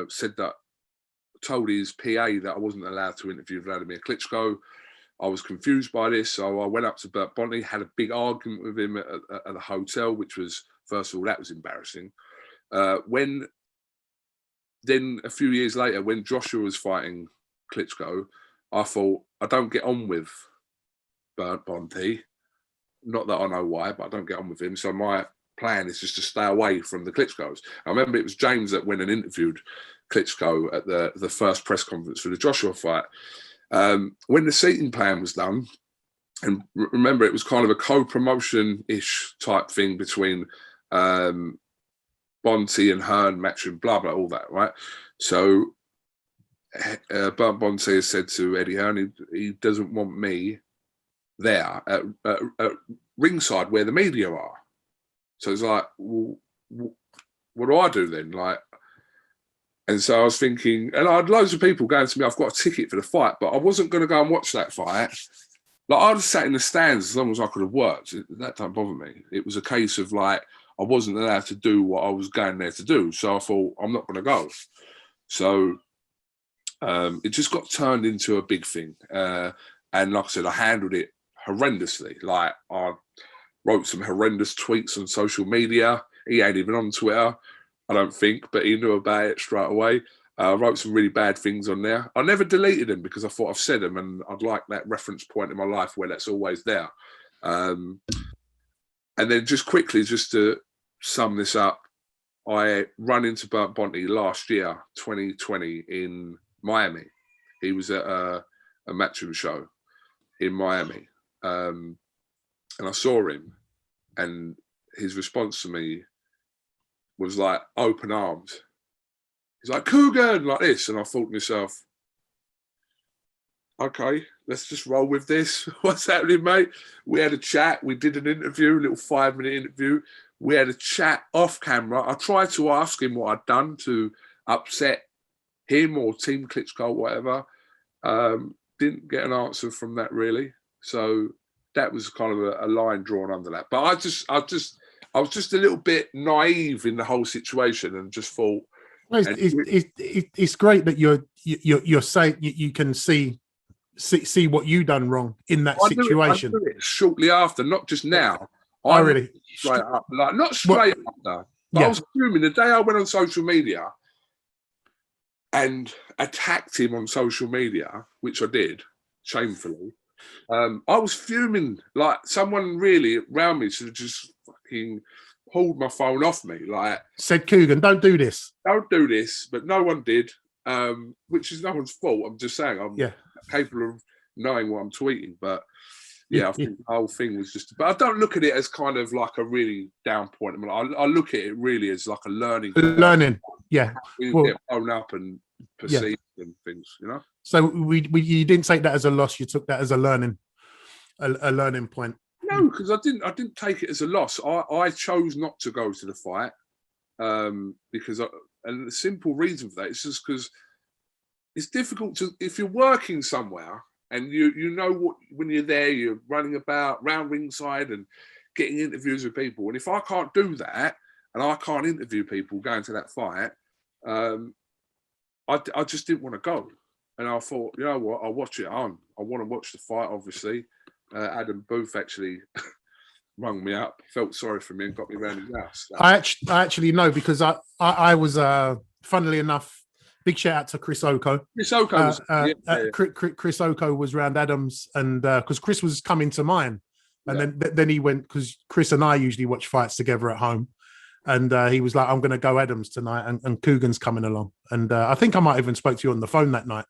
said that, told his PA that I wasn't allowed to interview Vladimir Klitschko. I was confused by this, so I went up to Bernd Bönte, had a big argument with him at the hotel, which was, first of all, that was embarrassing. Then a few years later, when Joshua was fighting Klitschko, I thought, I don't get on with Bernd Bönte. Not that I know why, but I don't get on with him. So my plan is just to stay away from the Klitschkos. I remember it was James that went and interviewed Klitschko at the first press conference for the Joshua fight. When the seating plan was done, and remember it was kind of a co-promotion-ish type thing between Bönte and Hearn, matching blah, blah, all that, right? So Bernd Bönte has said to Eddie Hearn, he doesn't want me there at ringside where the media are. So it's like, well, what do I do then? Like, and so I was thinking, and I had loads of people going to me, I've got a ticket for the fight, but I wasn't going to go and watch that fight. Like, I just sat in the stands as long as I could have worked. That don't bother me. It was a case of like, I wasn't allowed to do what I was going there to do. So I thought, I'm not going to go. So it just got turned into a big thing. And like I said, I handled it horrendously. Like, I wrote some horrendous tweets on social media. He ain't even on Twitter, I don't think, but he knew about it straight away. I wrote some really bad things on there. I never deleted them because I thought I've said them, and I'd like that reference point in my life where that's always there. And then just quickly, just to sum this up, I ran into Bernd Bönte last year, 2020, in Miami. He was at a matchroom show in Miami. And I saw him, and his response to me was like open arms. He's like, Kugan, like this. And I thought to myself, okay, let's just roll with this. What's happening, mate? We had a chat. We did an interview, a little 5-minute interview. We had a chat off camera. I tried to ask him what I'd done to upset him or Team Klitschko or whatever. Didn't get an answer from that, really. So that was kind of a line drawn under that. But I was just a little bit naive in the whole situation, and just thought. Well, it's great that you're saying you can see what you done wrong in that situation. I knew it shortly after, not just now. Oh, really? Straight up, like not straight after. But I was fuming the day I went on social media and attacked him on social media, which I did shamefully. I was fuming, like someone really around me should have just fucking pulled my phone off me. Like, said, Kugan, don't do this. Don't do this, but no one did, which is no one's fault. I'm just saying I'm capable of knowing what I'm tweeting. But yeah, I think the whole thing was just, but I don't look at it as kind of like a really down point. I mean, I look at it really as like a learning. Yeah. We get blown up and perceived and things, you know? So you didn't take that as a loss. You took that as a learning point. No, because I didn't take it as a loss. I chose not to go to the fight because and the simple reason for that is just because it's difficult to, if you're working somewhere and you know what, when you're there, you're running about round ringside and getting interviews with people. And if I can't do that and I can't interview people going to that fight, I just didn't want to go. And I thought, you know what, I'll watch it on. I want to watch the fight, obviously. Adam Booth actually rung me up, felt sorry for me and got me around his house. So. I actually know, because I was, funnily enough, big shout out to Chris Oko. Chris Oko Chris Oko was round Adams, and because Chris was coming to mine, and then he went, because Chris and I usually watch fights together at home, and he was like, I'm going to go Adams tonight, and Kugan's coming along, and I think I might even spoke to you on the phone that night,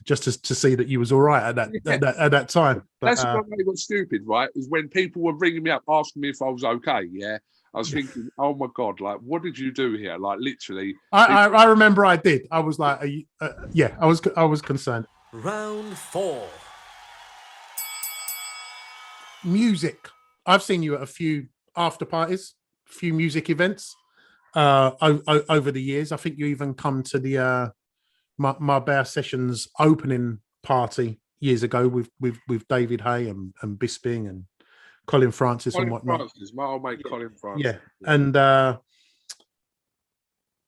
just to see that you was all right at that time. But, that's what made it got stupid, right? Is when people were ringing me up asking me if I was okay. Yeah, I was thinking, oh my god, like, what did you do here? Like, literally. I remember I did. I was like, I was concerned. Round 4. Music. I've seen you at a few after parties, a few music events over the years. I think you even come to the Marbella Sessions opening party years ago with David Hay and Bisping and Colin Francis and whatnot. My old mate Colin Francis. Yeah. And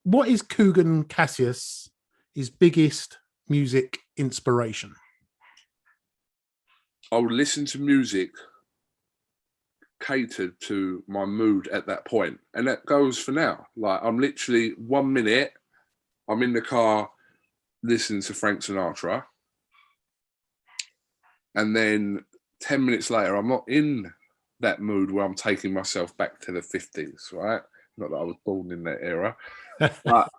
what is Kugan Cassius' biggest music inspiration? I would listen to music catered to my mood at that point, and that goes for now. Like, I'm literally 1 minute, I'm in the car listening to Frank Sinatra, and then 10 minutes later, I'm not in that mood where I'm taking myself back to the 50s, right? Not that I was born in that era, but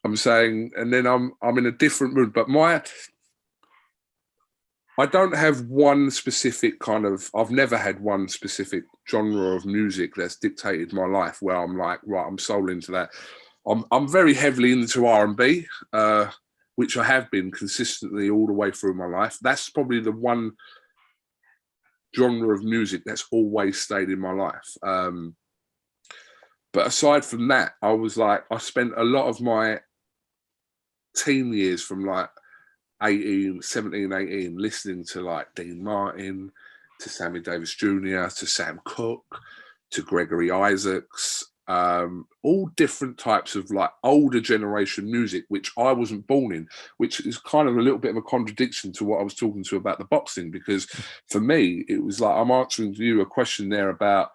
I'm saying, and then I'm in a different mood. But I don't have one specific I've never had one specific genre of music that's dictated my life where I'm like, right, I'm sold into that. I'm very heavily into R&B, which I have been consistently all the way through my life. That's probably the one genre of music that's always stayed in my life. But aside from that, I spent a lot of my teen years from like 17, 18, listening to like Dean Martin, to Sammy Davis Jr., to Sam Cooke, to Gregory Isaacs, all different types of like older generation music, which I wasn't born in, which is kind of a little bit of a contradiction to what I was talking to about the boxing, because for me, it was like, I'm answering to you a question there about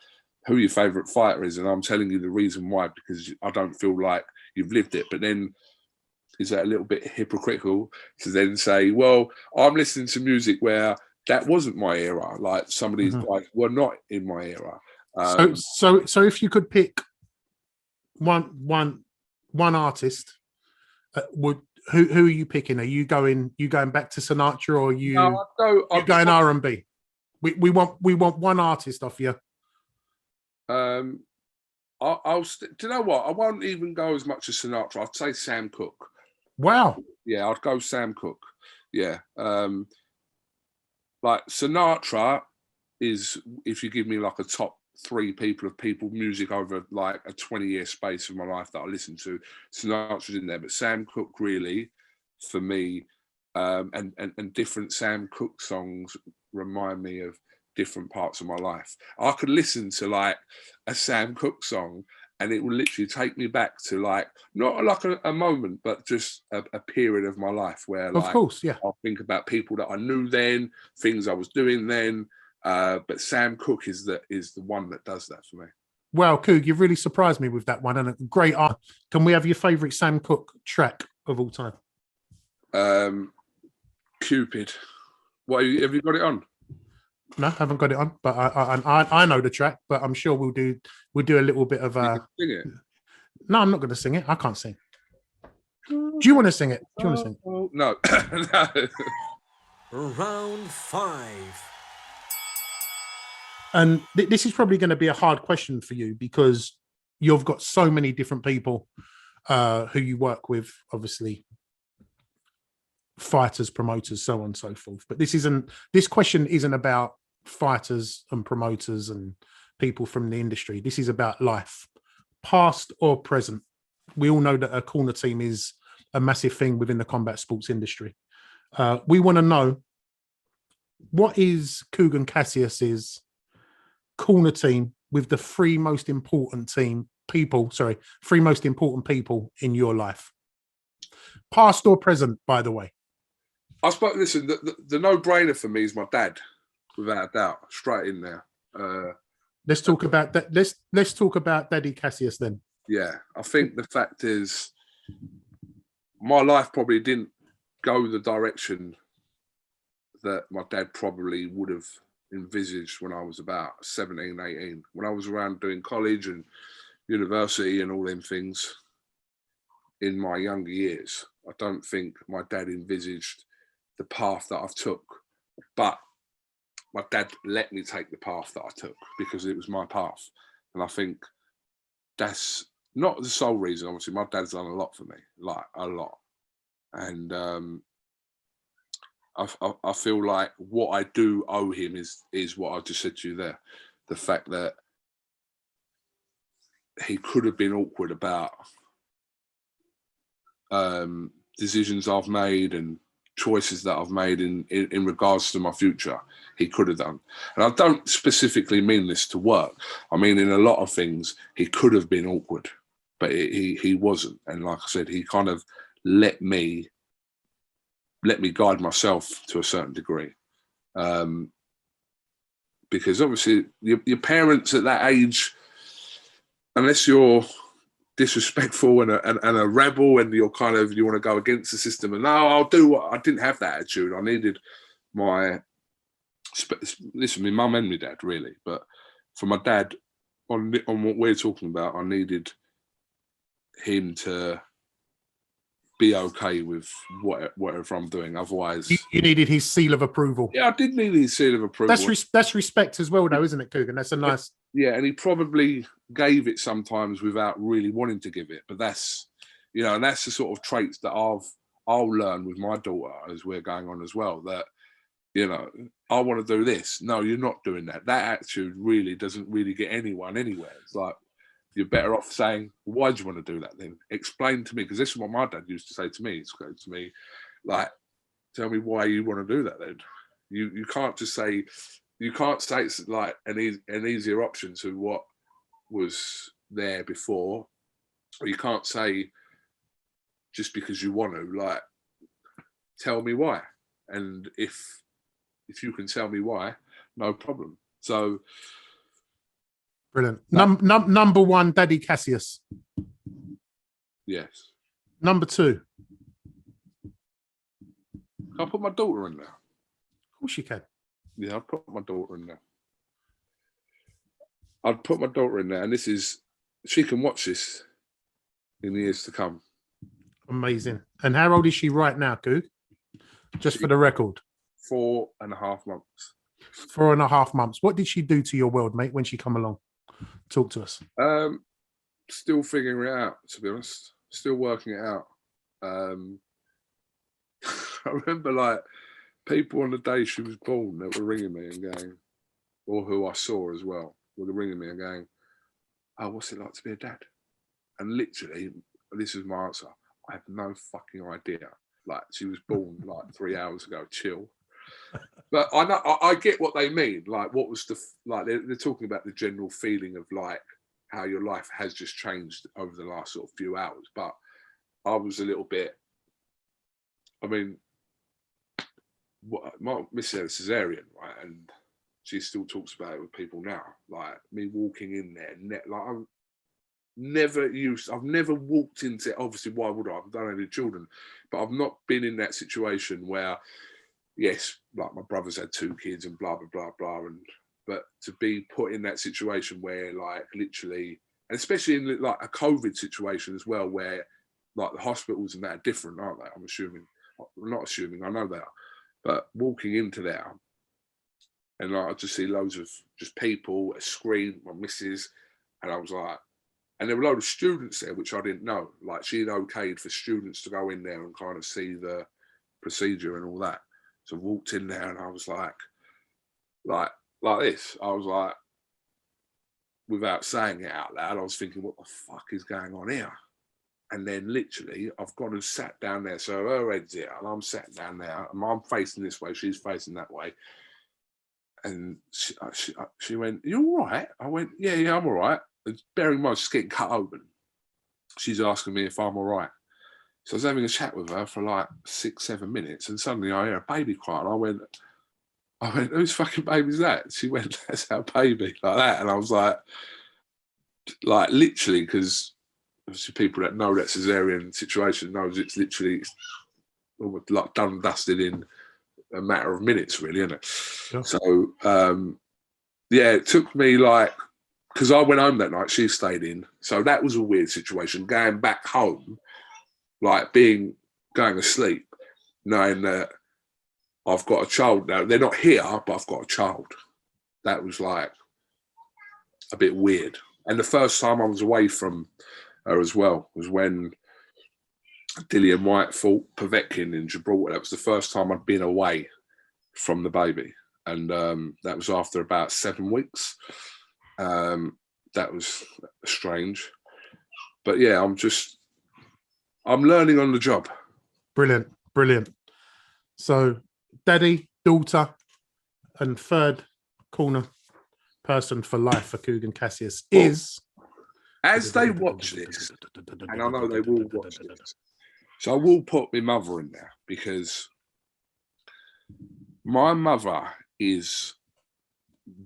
who your favorite fighter is, and I'm telling you the reason why, because I don't feel like you've lived it. But then, is that a little bit hypocritical to then say, well, I'm listening to music where that wasn't my era, like some of these guys were not in my era. So if you could pick one artist, who are you picking? Are you going back to Sinatra, or I'm going R&B? We want one artist off you. Do you know what? I won't even go as much as Sinatra. I'd say Sam Cooke. Wow. Yeah, I'd go Sam Cooke. Yeah. Like Sinatra is, if you give me like a top 3 people music over like a 20-year space of my life that I listen to, Sinatra's in there. But Sam Cooke really, for me, and different Sam Cooke songs remind me of different parts of my life. I could listen to like a Sam Cooke song and it will literally take me back to like, not like a moment, but just a period of my life where, like, of course, yeah, I'll think about people that I knew then, things I was doing then. But Sam Cooke is the one that does that for me. Well, Coog, you've really surprised me with that one, and a great art. Can we have your favourite Sam Cooke track of all time? Cupid. What, have you got it on? No, I haven't got it on, but I know the track. But I'm sure we'll do a little bit of. You can sing it. No, I'm not going to sing it. I can't sing. Do you want to sing it? Do you want to sing? No. No. Round 5. And this is probably going to be a hard question for you, because you've got so many different people who you work with, obviously fighters, promoters, so on and so forth. But this question isn't about fighters and promoters and people from the industry. This is about life, past or present. We all know that a corner team is a massive thing within the combat sports industry. We want to know, what is Kugan Cassius's corner team with the three most important people in your life, past or present, by the way? I suppose, listen, the no-brainer for me is my dad, without a doubt, straight in there. Let's talk about that. Let's talk about Daddy Cassius then. Yeah, I think the fact is, my life probably didn't go the direction that my dad probably would have envisaged when I was about 17, 18. When I was around doing college and university and all them things in my younger years, I don't think my dad envisaged the path that I've took. But my dad let me take the path that I took because it was my path. And I think that's not the sole reason. Obviously, my dad's done a lot for me, like a lot. And I feel like what I do owe him is what I just said to you there. The fact that he could have been awkward about decisions I've made and choices that I've made in regards to my future. He could have done. And I don't specifically mean this to work. I mean, in a lot of things, he could have been awkward. but he wasn't. And like I said, he kind of let me guide myself to a certain degree. Because obviously your parents at that age, unless you're disrespectful and a rebel and you want to go against the system, and no, I'll do what, I didn't have that attitude. I needed my mum and my dad really, but for my dad on what we're talking about, I needed him to be okay with whatever I'm doing. Otherwise, you needed his seal of approval. Yeah, I did need his seal of approval. That's respect as well, though, isn't it, Kugan? That's a nice. Yeah, and he probably gave it sometimes without really wanting to give it. But that's, and that's the sort of traits that I'll learn with my daughter as we're going on as well. That, I want to do this. No, you're not doing that. That attitude really doesn't really get anyone anywhere. It's like, you're better off saying, why do you want to do that then? Explain to me, because this is what my dad used to say to me. He's going to me, like, tell me why you want to do that then. You can't just say, it's like an easier option to what was there before. Or you can't say just because you want to, like, tell me why. And if you can tell me why, no problem. So brilliant. Number one, Daddy Cassius. Yes. Number two. I'll put my daughter in there. Of course you can. Yeah, I'll put my daughter in there. I'd put my daughter in there, and she can watch this in the years to come. Amazing. And how old is she right now, Coog? Just for the record. 4.5 months. 4.5 months. What did she do to your world, mate, when she come along? Talk to us. Still figuring it out, to be honest. Still working it out. I remember, like, people on the day she was born that were ringing me and going, or who I saw as well, were ringing me and going, oh, what's it like to be a dad? And literally, this is my answer. I have no fucking idea. Like, she was born like 3 hours ago, chill. But I know, I get what they mean. Like, what was they're talking about the general feeling of like how your life has just changed over the last sort of few hours. But I was a little bit, I mean, my Miss had a cesarean, right? And she still talks about it with people now. Like, me walking in there, like, I've never walked into, obviously, why would I? I've done any children, but I've not been in that situation where, yes, like my brother's had 2 kids and blah, blah, blah, blah. But to be put in that situation where, like, literally, and especially in like a COVID situation as well, where like the hospitals and that are different, aren't they? I'm assuming, not assuming, I know they are. But walking into there, and like, I just see loads of just people, a screen, my missus, and I was like, and there were a load of students there, which I didn't know. Like, she'd okayed for students to go in there and kind of see the procedure and all that. So I walked in there and I was like this. I was like, without saying it out loud, I was thinking, what the fuck is going on here? And then literally, I've gone and sat down there. So her head's here, and I'm sat down there, and I'm facing this way, she's facing that way. And she went, you all right? I went, yeah, I'm all right. And bearing in mind, she's getting cut open. She's asking me if I'm all right. So I was having a chat with her for like 6-7 minutes, and suddenly I hear a baby cry, and I went, whose fucking baby's that? She went, that's our baby, like that. And I was like literally, because obviously people that know that cesarean situation knows it's literally almost like done and dusted in a matter of minutes, really, isn't it? Sure. So, yeah, it took me like, because I went home that night, she stayed in. So that was a weird situation. Going back home, like going to sleep, knowing that I've got a child now. They're not here, but I've got a child. That was like a bit weird. And the first time I was away from her as well was when Dillian White fought Povetkin in Gibraltar. That was the first time I'd been away from the baby. And that was after about 7 weeks. That was strange. But yeah, I'm learning on the job. Brilliant. So daddy, daughter, and third corner person for life for Kugan Cassius is as they watch this, and I know they will watch this, so I will put my mother in there because my mother is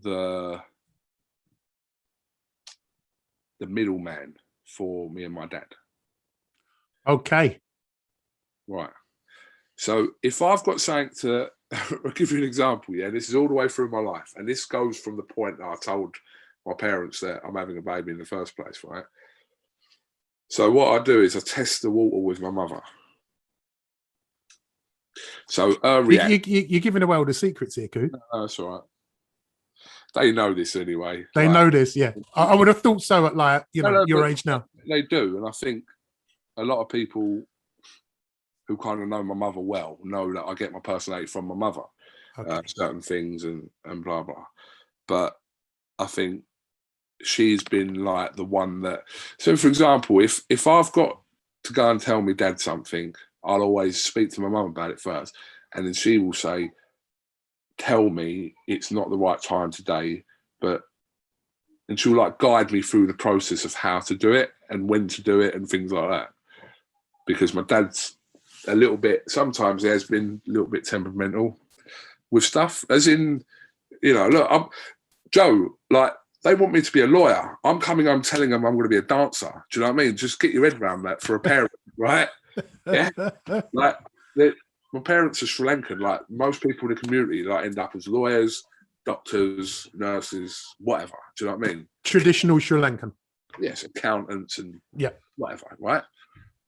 the middleman for me and my dad. Okay. Right. So if I've got something to, I'll give you an example. Yeah, this is all the way through my life, and this goes from the point that I told my parents that I'm having a baby in the first place, right? So what I do is I test the water with my mother. So you're giving away all the secrets here, Koo. No, that's all right. They know this anyway. They know this, yeah. I would have thought so at like, your age now. They do, and I think a lot of people who kind of know my mother well know that I get my personality from my mother, certain things and blah, blah. But I think she's been like the one that, so for example, if I've got to go and tell my dad something, I'll always speak to my mum about it first. And then she will say, tell me it's not the right time today, and she'll like guide me through the process of how to do it and when to do it and things like that. Because my dad's a little bit, sometimes he has been a little bit temperamental with stuff, as in, look, Joe, like, they want me to be a lawyer. I'm coming home telling them I'm going to be a dancer. Do you know what I mean? Just get your head around that for a parent, right? Yeah. Like, my parents are Sri Lankan. Like, most people in the community like end up as lawyers, doctors, nurses, whatever. Do you know what I mean? Traditional Sri Lankan. Yes, accountants and whatever, right?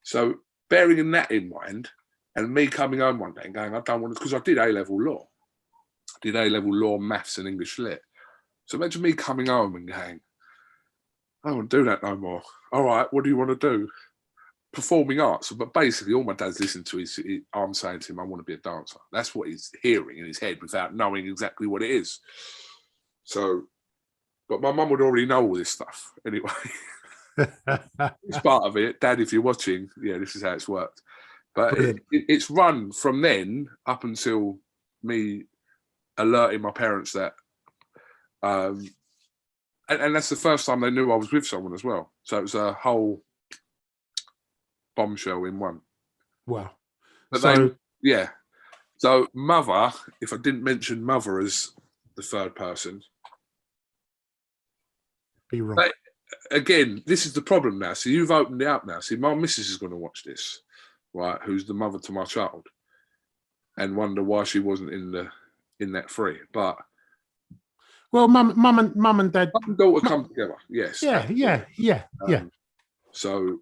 So bearing that in mind, and me coming home one day and going, I don't want to, because I did A-level law. I did A-level law, maths and English lit. So imagine me coming home and going, I don't want to do that no more. All right, what do you want to do? Performing arts. But basically all my dad's listening to is I'm saying to him, I want to be a dancer. That's what he's hearing in his head without knowing exactly what it is. So, but my mum would already know all this stuff anyway. It's part of it. Dad, if you're watching, yeah, this is how it's worked. But it's run from then up until me alerting my parents that, and that's the first time they knew I was with someone as well. So it was a whole bombshell in one. Wow. But so mother, if I didn't mention mother as the third person, be wrong. But again, this is the problem now. So you've opened it up now. See, my missus is going to watch this, right? Who's the mother to my child, and wonder why she wasn't in that three. But well, mum and dad, mum and daughter come together. Yes. Yeah. So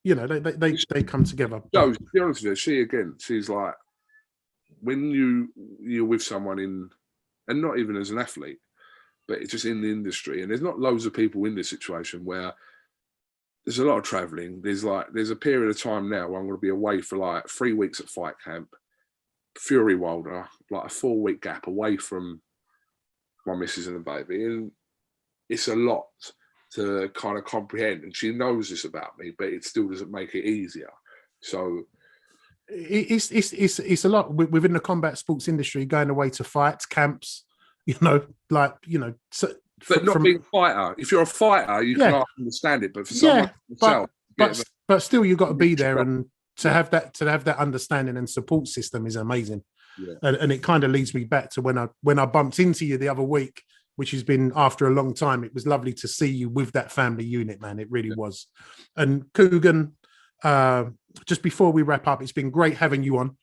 they come together. So to be honest with you, she's like, when you're with someone and not even as an athlete, but it's just in the industry, and there's not loads of people in this situation where there's a lot of traveling. There's a period of time now where I'm going to be away for like 3 weeks at fight camp, Fury Wilder, like a 4-week gap away from my missus and the baby, and it's a lot to kind of comprehend, and she knows this about me, but it still doesn't make it easier. So it's a lot within the combat sports industry, going away to fights, camps, so, but not being a fighter. If you're a fighter, you can understand it, but for someone like myself, but still you've got to be there, and to have that understanding and support system is amazing. Yeah. And it kind of leads me back to when I bumped into you the other week, which has been after a long time. It was lovely to see you with that family unit, man. It really was. And Kugan, just before we wrap up, it's been great having you on.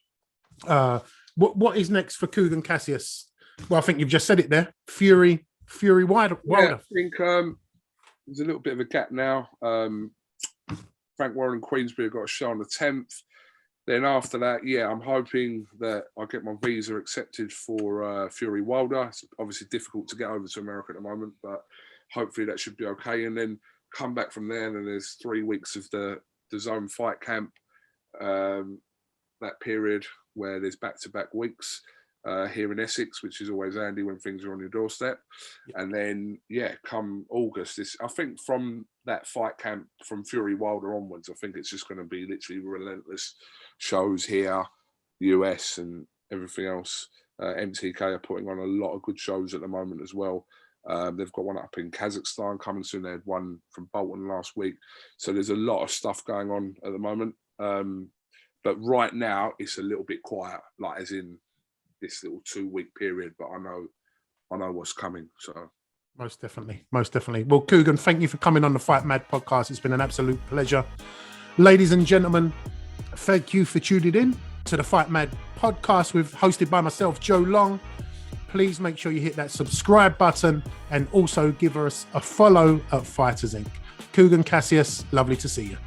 What is next for Kugan Cassius? Well, I think you've just said it there. Fury Wilder. Yeah, I think there's a little bit of a gap now. Frank Warren Queensbury got a show on the 10th. Then after that, I'm hoping that I get my visa accepted for Fury Wilder. It's obviously difficult to get over to America at the moment, but hopefully that should be okay. And then come back from there, and then there's 3 weeks of the Zone fight camp, that period where there's back-to-back weeks here in Essex, which is always handy when things are on your doorstep. Yeah. And then, come August, I think from that fight camp, from Fury Wilder onwards, I think it's just going to be literally relentless shows here, US and everything else. MTK are putting on a lot of good shows at the moment as well. They've got one up in Kazakhstan coming soon. They had one from Bolton last week. So there's a lot of stuff going on at the moment. But right now it's a little bit quiet, like as in this little 2-week period. But I know what's coming. So most definitely. Well, Kugan, thank you for coming on the Fight Mad podcast. It's been an absolute pleasure. Ladies and gentlemen, thank you for tuning in to the Fight Mad podcast hosted by myself, Joe Long. Please make sure you hit that subscribe button and also give us a follow at Fighters Inc. Kugan Cassius, lovely to see you.